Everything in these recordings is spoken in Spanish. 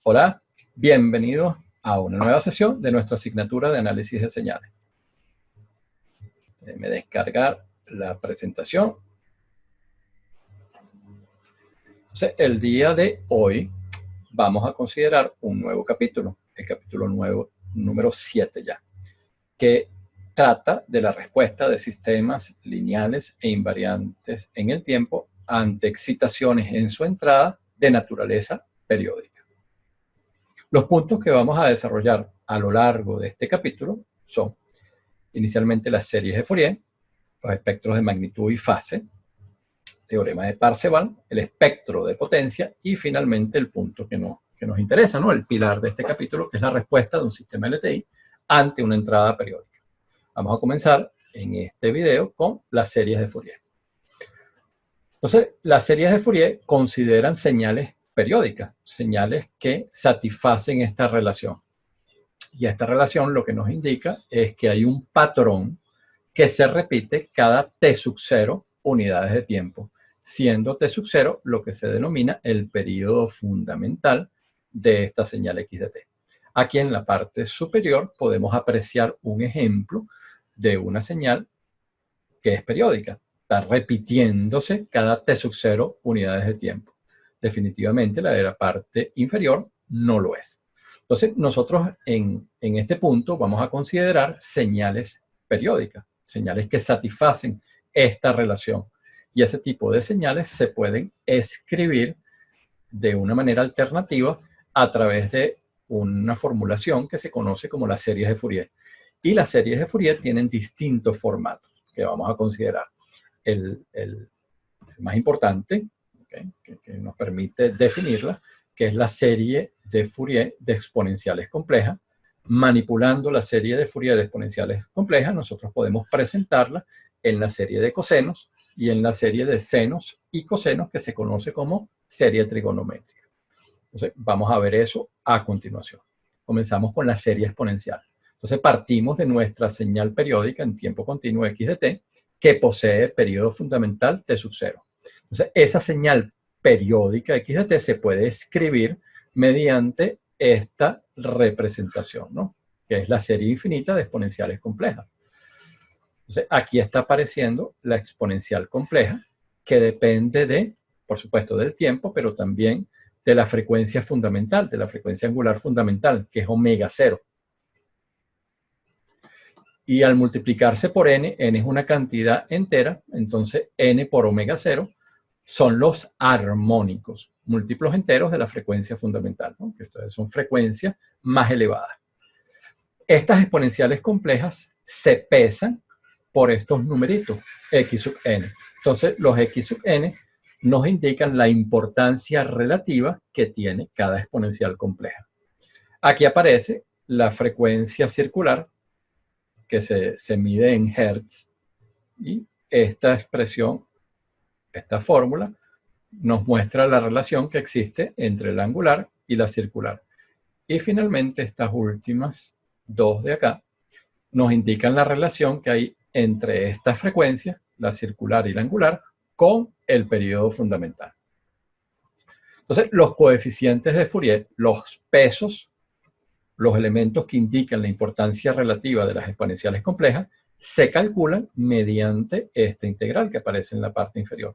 Hola, bienvenidos a una nueva sesión de nuestra asignatura de análisis de señales. Déjenme descargar la presentación. Entonces, el día de hoy vamos a considerar un nuevo capítulo, el capítulo número 7 ya, que trata de la respuesta de sistemas lineales e invariantes en el tiempo ante excitaciones en su entrada de naturaleza periódica. Los puntos que vamos a desarrollar a lo largo de este capítulo son inicialmente las series de Fourier, los espectros de magnitud y fase, teorema de Parseval, el espectro de potencia y finalmente el punto que nos interesa, ¿no? El pilar de este capítulo, que es la respuesta de un sistema LTI ante una entrada periódica. Vamos a comenzar en este video con las series de Fourier. Entonces, las series de Fourier consideran señales periódicas, señales que satisfacen esta relación. Y esta relación lo que nos indica es que hay un patrón que se repite cada t sub 0 unidades de tiempo, siendo t sub 0 lo que se denomina el periodo fundamental de esta señal x de t. Aquí en la parte superior podemos apreciar un ejemplo de una señal que es periódica. Está repitiéndose cada t sub 0 unidades de tiempo. Definitivamente la de la parte inferior no lo es. Entonces, nosotros en este punto vamos a considerar señales periódicas, señales que satisfacen esta relación. Y ese tipo de señales se pueden escribir de una manera alternativa a través de una formulación que se conoce como las series de Fourier. Y las series de Fourier tienen distintos formatos que vamos a considerar. El más importante, ¿okay?, que nos permite definirla, que es la serie de Fourier de exponenciales complejas. Manipulando la serie de Fourier de exponenciales complejas, nosotros podemos presentarla en la serie de cosenos y en la serie de senos y cosenos, que se conoce como serie trigonométrica. Entonces, vamos a ver eso a continuación. Comenzamos con la serie exponencial. Entonces, partimos de nuestra señal periódica en tiempo continuo x de t, que posee periodo fundamental t sub 0. Entonces, esa señal periódica x de t se puede escribir mediante esta representación, ¿no?, que es la serie infinita de exponenciales complejas. Entonces, aquí está apareciendo la exponencial compleja, que depende de, por supuesto, del tiempo, pero también de la frecuencia fundamental, de la frecuencia angular fundamental, que es omega 0. Y al multiplicarse por n, n es una cantidad entera, entonces n por omega 0 son los armónicos, múltiplos enteros de la frecuencia fundamental, ¿no?, que son frecuencias más elevadas. Estas exponenciales complejas se pesan por estos numeritos, x sub n. Entonces, los x sub n nos indican la importancia relativa que tiene cada exponencial compleja. Aquí aparece la frecuencia circular, que se mide en hertz, y esta expresión, esta fórmula, nos muestra la relación que existe entre la angular y la circular. Y finalmente, estas últimas dos de acá nos indican la relación que hay entre estas frecuencias, la circular y la angular, con el periodo fundamental. Entonces, los coeficientes de Fourier, los pesos, los elementos que indican la importancia relativa de las exponenciales complejas, se calculan mediante esta integral que aparece en la parte inferior.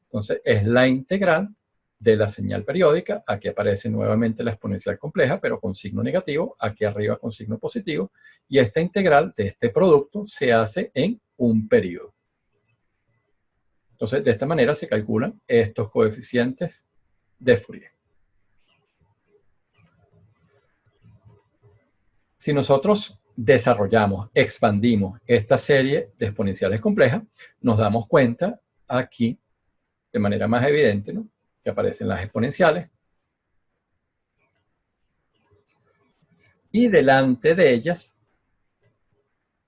Entonces, es la integral de la señal periódica. Aquí aparece nuevamente la exponencial compleja, pero con signo negativo, aquí arriba con signo positivo, y esta integral de este producto se hace en un periodo. Entonces, de esta manera se calculan estos coeficientes de Fourier. Si nosotros desarrollamos, expandimos esta serie de exponenciales complejas, nos damos cuenta aquí, de manera más evidente, ¿no?, que aparecen las exponenciales, y delante de ellas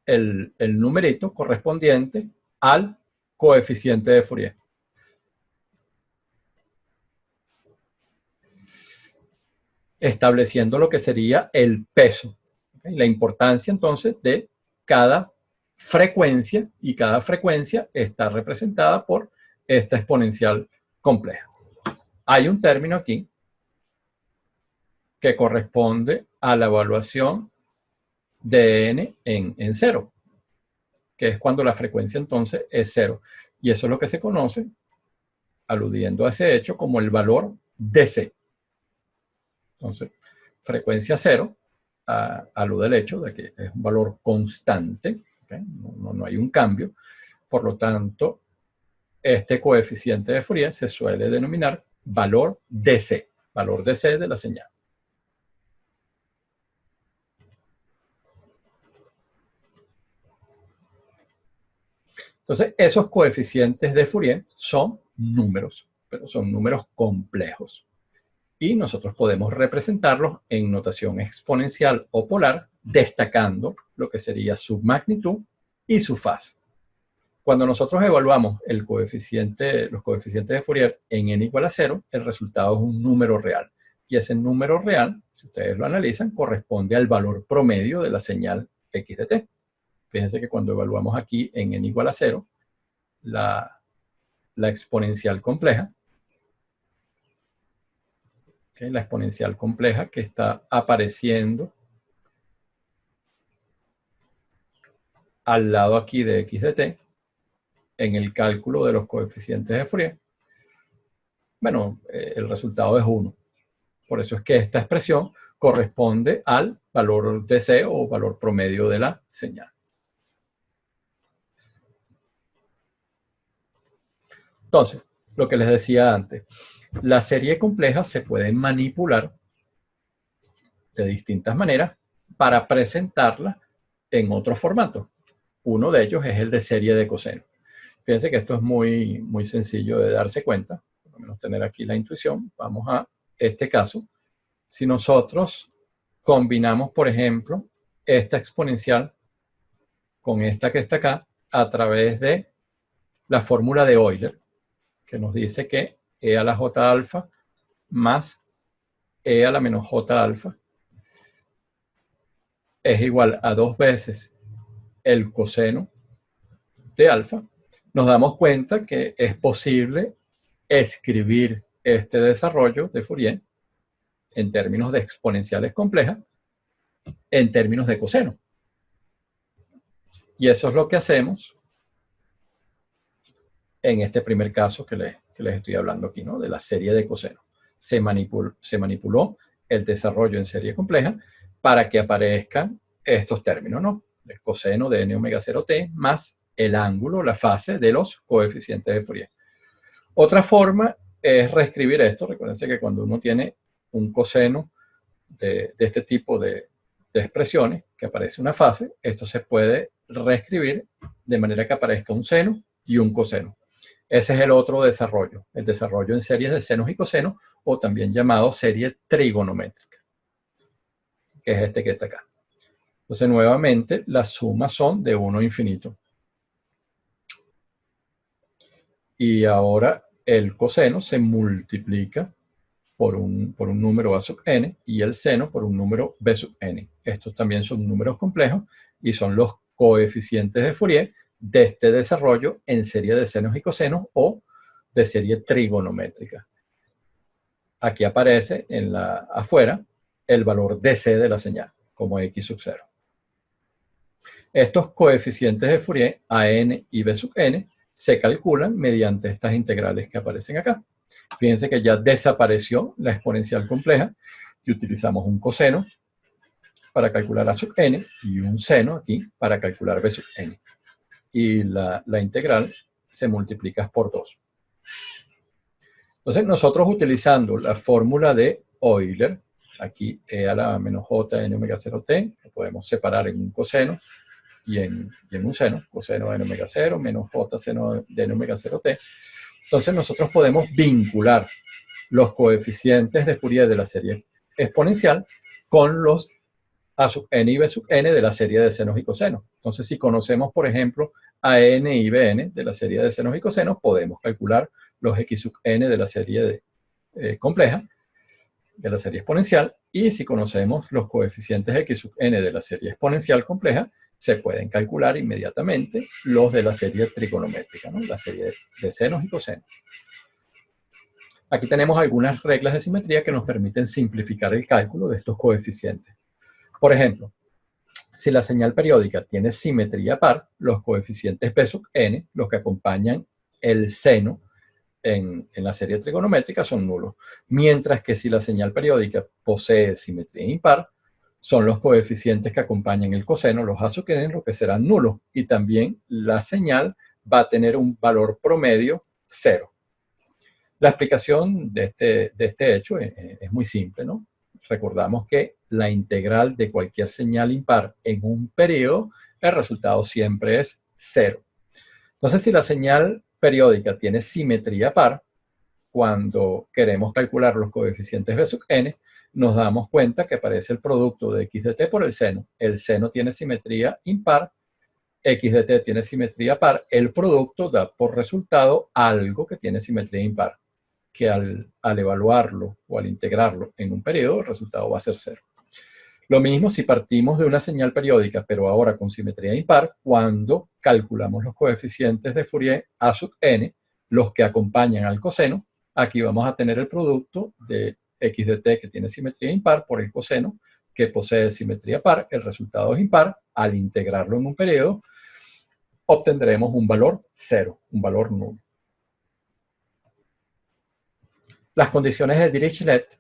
el numerito correspondiente al coeficiente de Fourier. Estableciendo lo que sería el peso, ¿okay?, la importancia entonces de cada frecuencia, y cada frecuencia está representada por esta exponencial compleja. Hay un término aquí que corresponde a la evaluación de n en 0, que es cuando la frecuencia entonces es 0. Y eso es lo que se conoce, aludiendo a ese hecho, como el valor DC. Entonces, frecuencia 0 alude al hecho de que es un valor constante, ¿okay? No hay un cambio. Por lo tanto, este coeficiente de Fourier se suele denominar valor DC de la señal. Entonces, esos coeficientes de Fourier son números, pero son números complejos. Y nosotros podemos representarlos en notación exponencial o polar, destacando lo que sería su magnitud y su fase. Cuando nosotros evaluamos los coeficientes de Fourier en n igual a 0, el resultado es un número real. Y ese número real, si ustedes lo analizan, corresponde al valor promedio de la señal x de t. Fíjense que cuando evaluamos aquí en n igual a 0, la exponencial compleja, ¿okay? La exponencial compleja que está apareciendo al lado aquí de x de t, en el cálculo de los coeficientes de Fourier, bueno, el resultado es 1. Por eso es que esta expresión corresponde al valor DC o valor promedio de la señal. Entonces, lo que les decía antes, la serie compleja se puede manipular de distintas maneras para presentarla en otro formato. Uno de ellos es el de serie de coseno. Fíjense que esto es muy sencillo de darse cuenta, por lo menos tener aquí la intuición. Vamos a este caso. Si nosotros combinamos, por ejemplo, esta exponencial con esta que está acá a través de la fórmula de Euler, que nos dice que e a la j alfa más e a la menos j alfa es igual a 2 veces el coseno de alfa, nos damos cuenta que es posible escribir este desarrollo de Fourier en términos de exponenciales complejas, en términos de coseno. Y eso es lo que hacemos en este primer caso que les estoy hablando aquí, ¿no? De la serie de coseno. Se manipuló el desarrollo en serie compleja para que aparezcan estos términos, ¿no? El coseno de n omega 0t más el ángulo, la fase de los coeficientes de Fourier. Otra forma es reescribir esto. Recuérdense que cuando uno tiene un coseno de este tipo de expresiones, que aparece una fase, esto se puede reescribir de manera que aparezca un seno y un coseno. Ese es el otro desarrollo, el desarrollo en series de senos y cosenos, o también llamado serie trigonométrica, que es este que está acá. Entonces, nuevamente, las sumas son de 1 a infinito. Y ahora el coseno se multiplica por un número a sub n y el seno por un número b sub n. Estos también son números complejos y son los coeficientes de Fourier de este desarrollo en serie de senos y cosenos o de serie trigonométrica. Aquí aparece afuera el valor DC de la señal como x sub 0. Estos coeficientes de Fourier a n y b sub n se calculan mediante estas integrales que aparecen acá. Fíjense que ya desapareció la exponencial compleja y utilizamos un coseno para calcular a sub n y un seno aquí para calcular b sub n. Y la integral se multiplica por 2. Entonces nosotros utilizando la fórmula de Euler, aquí e a la menos j n omega 0t, lo podemos separar en un coseno y en un seno, coseno de n omega 0 menos j seno de n omega 0t. Entonces nosotros podemos vincular los coeficientes de Fourier de la serie exponencial con los a sub n y b sub n de la serie de senos y cosenos. Entonces, si conocemos, por ejemplo, a n y bn de la serie de senos y cosenos, podemos calcular los x sub n de la serie compleja, de la serie exponencial, y si conocemos los coeficientes x sub n de la serie exponencial compleja, se pueden calcular inmediatamente los de la serie trigonométrica, ¿no? La serie de senos y cosenos. Aquí tenemos algunas reglas de simetría que nos permiten simplificar el cálculo de estos coeficientes. Por ejemplo, si la señal periódica tiene simetría par, los coeficientes P sub n, los que acompañan el seno en la serie trigonométrica, son nulos. Mientras que si la señal periódica posee simetría impar, son los coeficientes que acompañan el coseno, los A sub n, los que serán nulos. Y también la señal va a tener un valor promedio 0. La explicación de este hecho es muy simple, ¿no? Recordamos que la integral de cualquier señal impar en un periodo, el resultado siempre es 0. Entonces, si la señal periódica tiene simetría par, cuando queremos calcular los coeficientes B sub n, nos damos cuenta que aparece el producto de x de t por el seno. El seno tiene simetría impar, x de t tiene simetría par, el producto da por resultado algo que tiene simetría impar, que al evaluarlo o al integrarlo en un periodo, el resultado va a ser 0. Lo mismo si partimos de una señal periódica, pero ahora con simetría impar, cuando calculamos los coeficientes de Fourier A sub n, los que acompañan al coseno, aquí vamos a tener el producto de x de t que tiene simetría impar por el coseno que posee simetría par, el resultado es impar. Al integrarlo en un periodo, obtendremos un valor 0, un valor nulo. Las condiciones de Dirichlet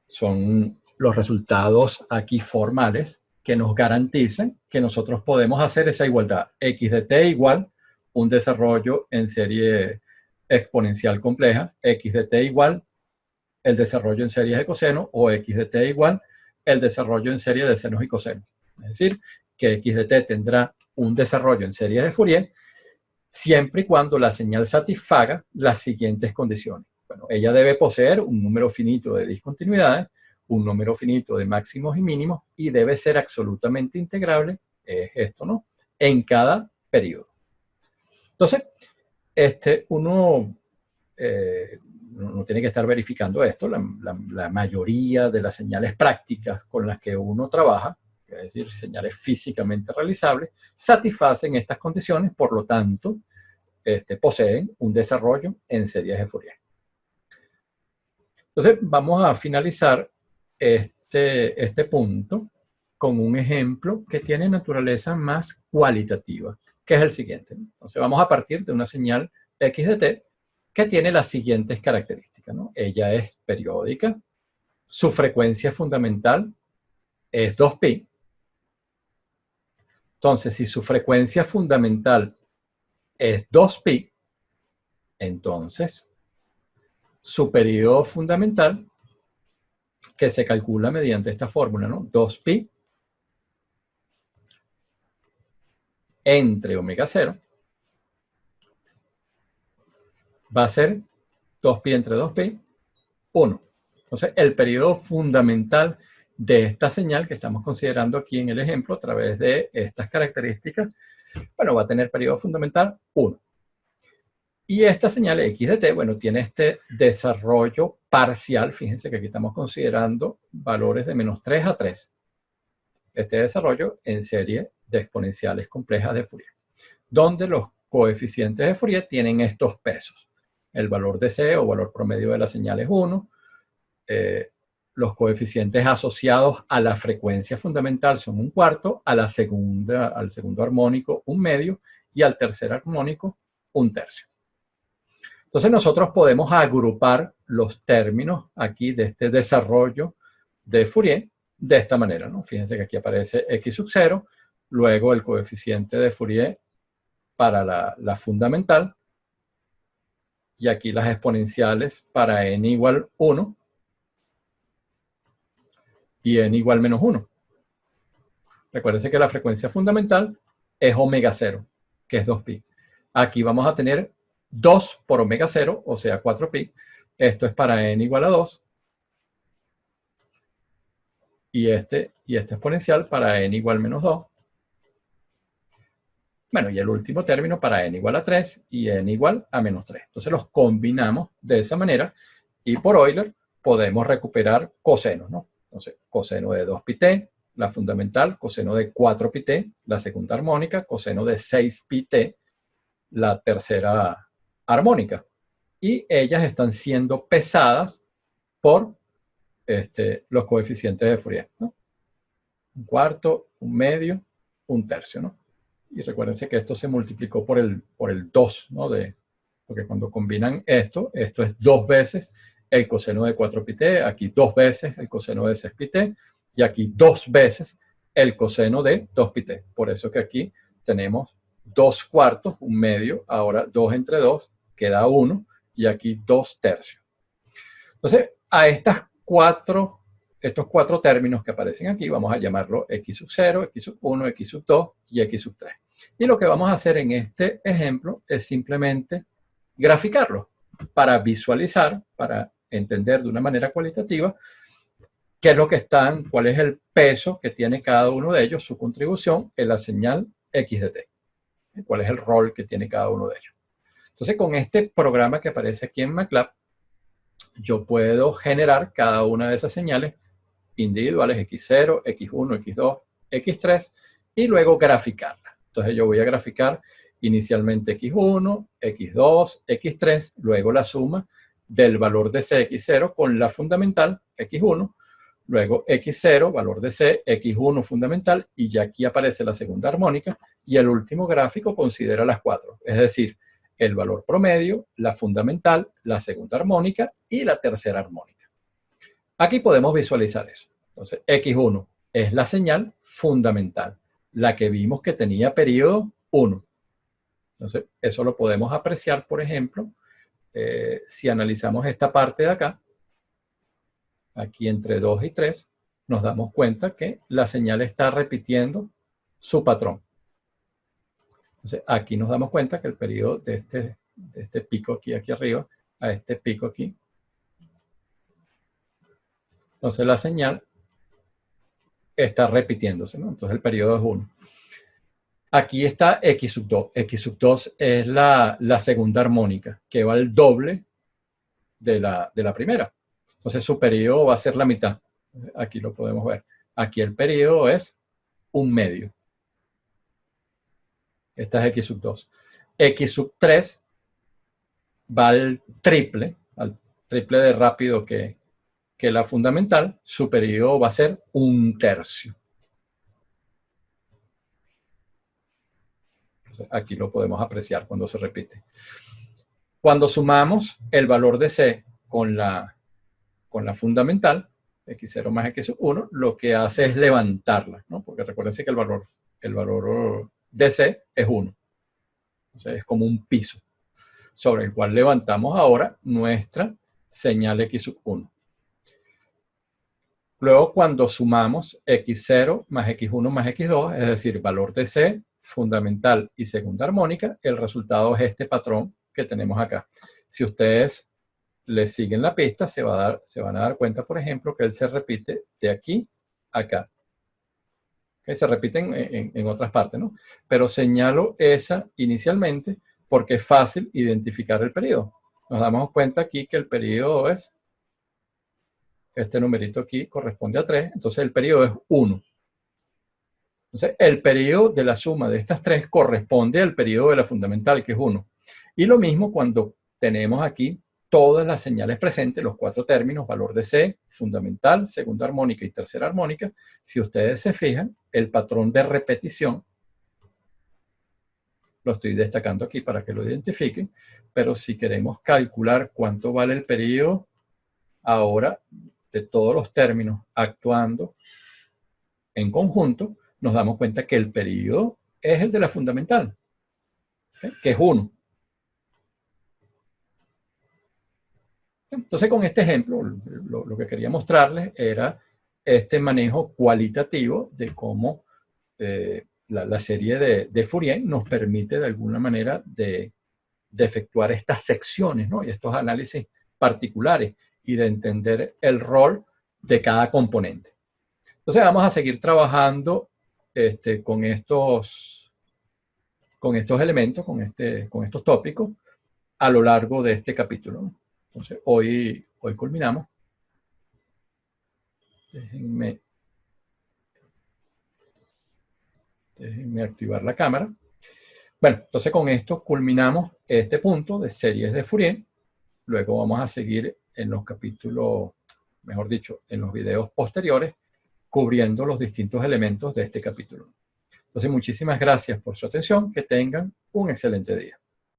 son los resultados aquí formales que nos garantizan que nosotros podemos hacer esa igualdad. X de t igual un desarrollo en serie exponencial compleja, x de t igual el desarrollo en series de coseno, o x de t igual el desarrollo en serie de senos y cosenos. Es decir, que x de t tendrá un desarrollo en series de Fourier siempre y cuando la señal satisfaga las siguientes condiciones. Bueno, ella debe poseer un número finito de discontinuidades, un número finito de máximos y mínimos, y debe ser absolutamente integrable, es esto, ¿no?, en cada periodo. Entonces, uno no tiene que estar verificando esto. La mayoría de las señales prácticas con las que uno trabaja, es decir, señales físicamente realizables, satisfacen estas condiciones, por lo tanto, poseen un desarrollo en series de Fourier. Entonces, vamos a finalizar este punto con un ejemplo que tiene naturaleza más cualitativa, que es el siguiente. Entonces, vamos a partir de una señal x de t que tiene las siguientes características, ¿no? Ella es periódica, su frecuencia fundamental es 2pi. Entonces, si su frecuencia fundamental es 2pi, entonces su periodo fundamental, que se calcula mediante esta fórmula, ¿no?, 2pi entre omega 0, va a ser 2pi entre 2pi, 1. Entonces, el periodo fundamental de esta señal que estamos considerando aquí en el ejemplo a través de estas características, bueno, va a tener periodo fundamental 1. Y esta señal x de t, bueno, tiene este desarrollo parcial. Fíjense que aquí estamos considerando valores de menos 3 a 3. Este desarrollo en serie de exponenciales complejas de Fourier, donde los coeficientes de Fourier tienen estos pesos. El valor de C o valor promedio de la señal es 1. Los coeficientes asociados a la frecuencia fundamental son 1/4, al segundo armónico 1/2 y al tercer armónico 1/3. Entonces nosotros podemos agrupar los términos aquí de este desarrollo de Fourier de esta manera, ¿no? Fíjense que aquí aparece x sub 0, luego el coeficiente de Fourier para la fundamental, y aquí las exponenciales para n igual 1 y n igual menos 1. Recuérdense que la frecuencia fundamental es omega 0, que es 2pi. Aquí vamos a tener 2 por omega 0, o sea, 4pi. Esto es para n igual a 2. Y este exponencial para n igual menos 2. Bueno, y el último término para n igual a 3 y n igual a menos 3. Entonces los combinamos de esa manera y por Euler podemos recuperar cosenos, ¿no? Entonces, coseno de 2pi-t, la fundamental, coseno de 4pi-t, la segunda armónica, coseno de 6pi-t, la tercera armónica. y ellas están siendo pesadas por los coeficientes de Fourier, ¿no? Un cuarto, un medio, un tercio, ¿no? Y recuérdense que esto se multiplicó por el 2, ¿no? Porque cuando combinan esto es 2 veces el coseno de 4πt, aquí 2 veces el coseno de 6πt, y aquí 2 veces el coseno de 2πt. Por eso que aquí tenemos 2 cuartos, un medio, ahora 2 entre 2 queda 1, y aquí 2 tercios. Entonces, a estos cuatro términos que aparecen aquí, vamos a llamarlo x sub 0, x sub 1, x sub 2 y x sub 3. Y lo que vamos a hacer en este ejemplo es simplemente graficarlo para visualizar, para entender de una manera cualitativa qué es lo que están, cuál es el peso que tiene cada uno de ellos, su contribución en la señal x de t, cuál es el rol que tiene cada uno de ellos. Entonces, con este programa que aparece aquí en MATLAB, yo puedo generar cada una de esas señales individuales, x0, x1, x2, x3, y luego graficarla. Entonces yo voy a graficar inicialmente x1, x2, x3, luego la suma del valor de c x0 con la fundamental x1, luego x0, valor de c, x1 fundamental, y ya aquí aparece la segunda armónica, y el último gráfico considera las cuatro, es decir, el valor promedio, la fundamental, la segunda armónica y la tercera armónica. Aquí podemos visualizar eso. Entonces, x1 es la señal fundamental, la que vimos que tenía periodo 1. Entonces, eso lo podemos apreciar, por ejemplo, si analizamos esta parte de acá, aquí entre 2 y 3, nos damos cuenta que la señal está repitiendo su patrón. Entonces, aquí nos damos cuenta que el periodo de este pico aquí arriba, a este pico aquí, entonces la señal está repitiéndose, ¿no? Entonces el periodo es 1. Aquí está x sub 2. X sub 2 es la segunda armónica, que va al doble de la primera. Entonces su periodo va a ser la mitad. Aquí lo podemos ver. Aquí el periodo es un medio. Esta es x sub 2. X sub 3 va al triple de rápido que la fundamental. Su periodo va a ser un tercio. Aquí lo podemos apreciar cuando se repite. Cuando sumamos el valor de C con la fundamental, x0 más x1, lo que hace es levantarla, ¿no? Porque recuérdense que el valor de C es 1. Entonces es como un piso sobre el cual levantamos ahora nuestra señal x1. Luego, cuando sumamos x0 más x1 más x2, es decir, valor de C, fundamental y segunda armónica, el resultado es este patrón que tenemos acá. Si ustedes le siguen la pista, se van a dar cuenta, por ejemplo, que él se repite de aquí a acá. ¿Okay? Se repiten en otras partes, ¿no? Pero señalo esa inicialmente porque es fácil identificar el periodo. Nos damos cuenta aquí que el periodo es, este numerito aquí corresponde a 3, entonces el periodo es 1. Entonces, el periodo de la suma de estas tres corresponde al periodo de la fundamental, que es 1. Y lo mismo cuando tenemos aquí todas las señales presentes, los cuatro términos, valor de C, fundamental, segunda armónica y tercera armónica. Si ustedes se fijan, el patrón de repetición, lo estoy destacando aquí para que lo identifiquen, pero si queremos calcular cuánto vale el periodo ahora de todos los términos actuando en conjunto, nos damos cuenta que el periodo es el de la fundamental, ¿okay? Que es 1. Entonces, con este ejemplo, lo que quería mostrarles era este manejo cualitativo de cómo la serie de Fourier nos permite de alguna manera de efectuar estas secciones, ¿no? Y estos análisis particulares y de entender el rol de cada componente. Entonces vamos a seguir trabajando con estos elementos, con estos tópicos a lo largo de este capítulo, ¿no? Entonces hoy culminamos. Déjenme activar la cámara. Bueno, entonces con esto culminamos este punto de series de Fourier. Luego vamos a seguir en los capítulos, mejor dicho, en los videos posteriores, cubriendo los distintos elementos de este capítulo. Entonces, muchísimas gracias por su atención. Que tengan un excelente día.